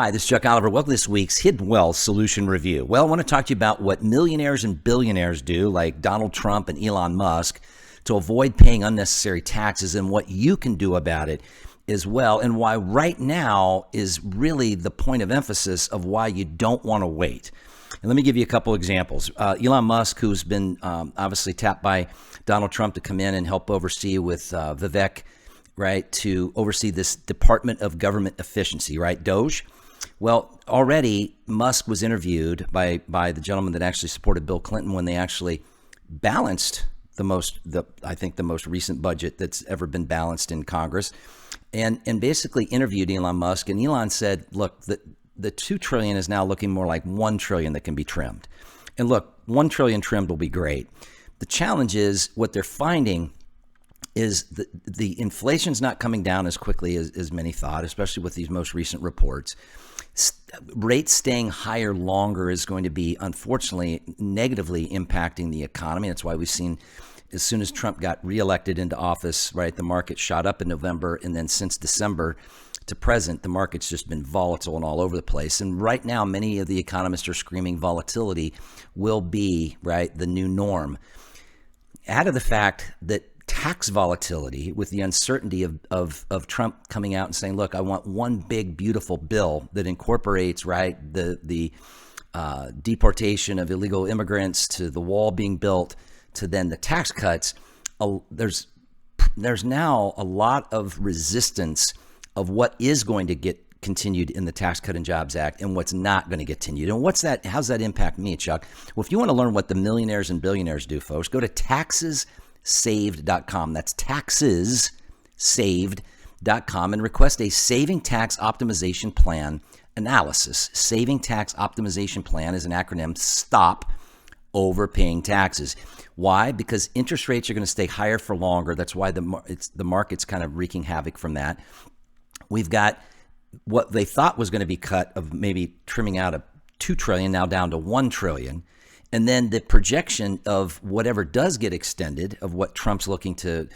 Hi, this is Chuck Oliver. Welcome to this week's Hidden Wealth Solution Review. Well, I want to talk to you about what millionaires and billionaires do, like Donald Trump and Elon Musk, to avoid paying unnecessary taxes and what you can do about it as well, and why right now is really the point of emphasis of why you don't want to wait. And let me give you a couple examples. Elon Musk, who's been obviously tapped by Donald Trump to come in and help oversee with Vivek, right, to oversee this Department of Government Efficiency, right, DOGE. Well, already Musk was interviewed by the gentleman that actually supported Bill Clinton when they actually balanced the most recent budget that's ever been balanced in Congress, and basically interviewed Elon Musk. And Elon said, look, the $2 trillion is now looking more like $1 trillion that can be trimmed. And look, $1 trillion trimmed will be great. The challenge is what they're finding is the inflation's not coming down as quickly as many thought, especially with these most recent reports. Rates staying higher longer is going to be, unfortunately, negatively impacting the economy. That's why we've seen, as soon as Trump got reelected into office, right, the market shot up in November, and then since December to present, the market's just been volatile and all over the place. And right now, many of the economists are screaming volatility will be, right, the new norm. Add to the fact that tax volatility, with the uncertainty of Trump coming out and saying, look, I want one big, beautiful bill that incorporates, right, the deportation of illegal immigrants, to the wall being built, to then the tax cuts. There's now a lot of resistance of what is going to get continued in the Tax Cut and Jobs Act and what's not going to get continued. And what's that? How's that impact me, Chuck? Well, if you want to learn what the millionaires and billionaires do, folks, go to taxessaved.com. That's taxessaved.com, and request a saving tax optimization plan analysis. Saving tax optimization plan is an acronym. Stop overpaying taxes. Why? Because interest rates are going to stay higher for longer. That's why the market's kind of wreaking havoc from that. We've got what they thought was going to be cut of maybe trimming out of $2 trillion, now down to $1 trillion. And then the projection of whatever does get extended, of what Trump's looking to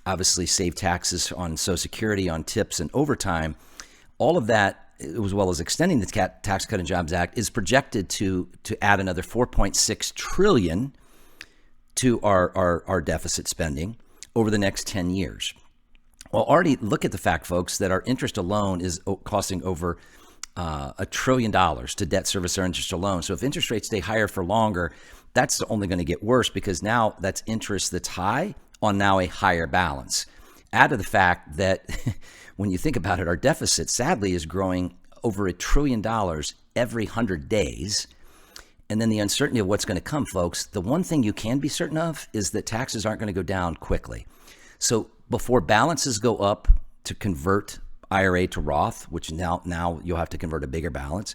obviously save taxes on Social Security, on tips and overtime, all of that, as well as extending the Tax Cut and Jobs Act, is projected to add another $4.6 trillion to our deficit spending over the next 10 years. Well, already look at the fact, folks, that our interest alone is costing over $1 trillion to debt service our interest alone. So if interest rates stay higher for longer, that's only going to get worse, because now that's interest that's high on now a higher balance. Add to the fact that when you think about it, our deficit sadly is growing over $1 trillion every 100 days. And then the uncertainty of what's going to come, folks, the one thing you can be certain of is that taxes aren't going to go down quickly. So before balances go up to convert IRA to Roth, which now you'll have to convert a bigger balance,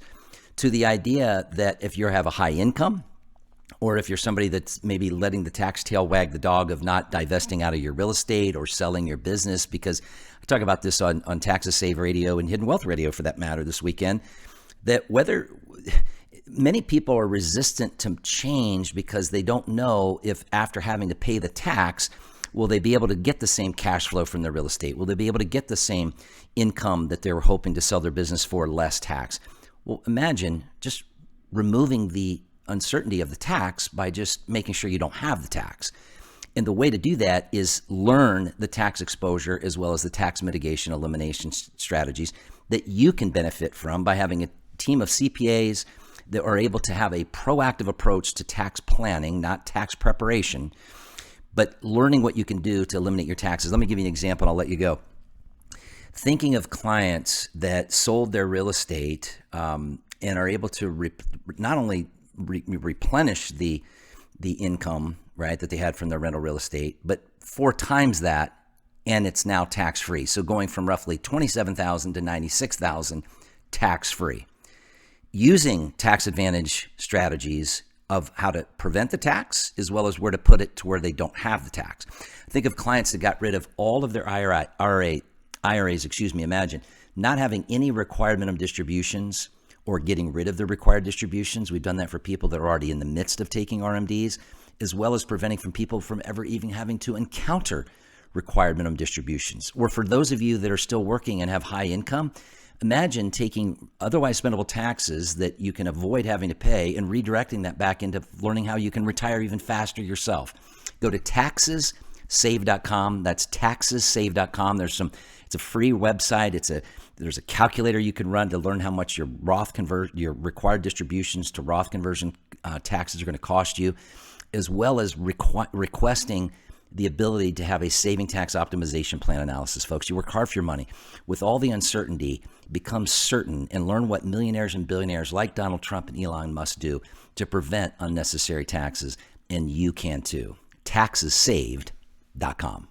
to the idea that if you have a high income, or if you're somebody that's maybe letting the tax tail wag the dog of not divesting out of your real estate or selling your business, because I talk about this on Taxes Save Radio and Hidden Wealth Radio for that matter this weekend, that whether many people are resistant to change because they don't know if after having to pay the tax, will they be able to get the same cash flow from their real estate? Will they be able to get the same income that they were hoping to sell their business for less tax? Well, imagine just removing the uncertainty of the tax by just making sure you don't have the tax. And the way to do that is learn the tax exposure as well as the tax mitigation elimination strategies that you can benefit from by having a team of CPAs that are able to have a proactive approach to tax planning, not tax preparation, but learning what you can do to eliminate your taxes. Let me give you an example, and I'll let you go. Thinking of clients that sold their real estate and are able to not only replenish the income, right, that they had from their rental real estate, but 4 times that, and it's now tax-free. So going from roughly $27,000 to $96,000 tax-free. Using tax advantage strategies of how to prevent the tax, as well as where to put it to where they don't have the tax. Think of clients that got rid of all of their IRAs. Imagine not having any required minimum distributions or getting rid of the required distributions. We've done that for people that are already in the midst of taking RMDs, as well as preventing from people from ever even having to encounter required minimum distributions. Or for those of you that are still working and have high income, Imagine taking otherwise spendable taxes that you can avoid having to pay and redirecting that back into learning how you can retire even faster yourself. Go to taxessave.com. That's taxessave.com. It's a free website. There's a calculator you can run to learn how much your your required distributions to Roth conversion taxes are going to cost you, as well as requesting the ability to have a saving tax optimization plan analysis. Folks, you work hard for your money. With all the uncertainty, become certain and learn what millionaires and billionaires like Donald Trump and Elon Musk do to prevent unnecessary taxes, and you can too. Taxessaved.com.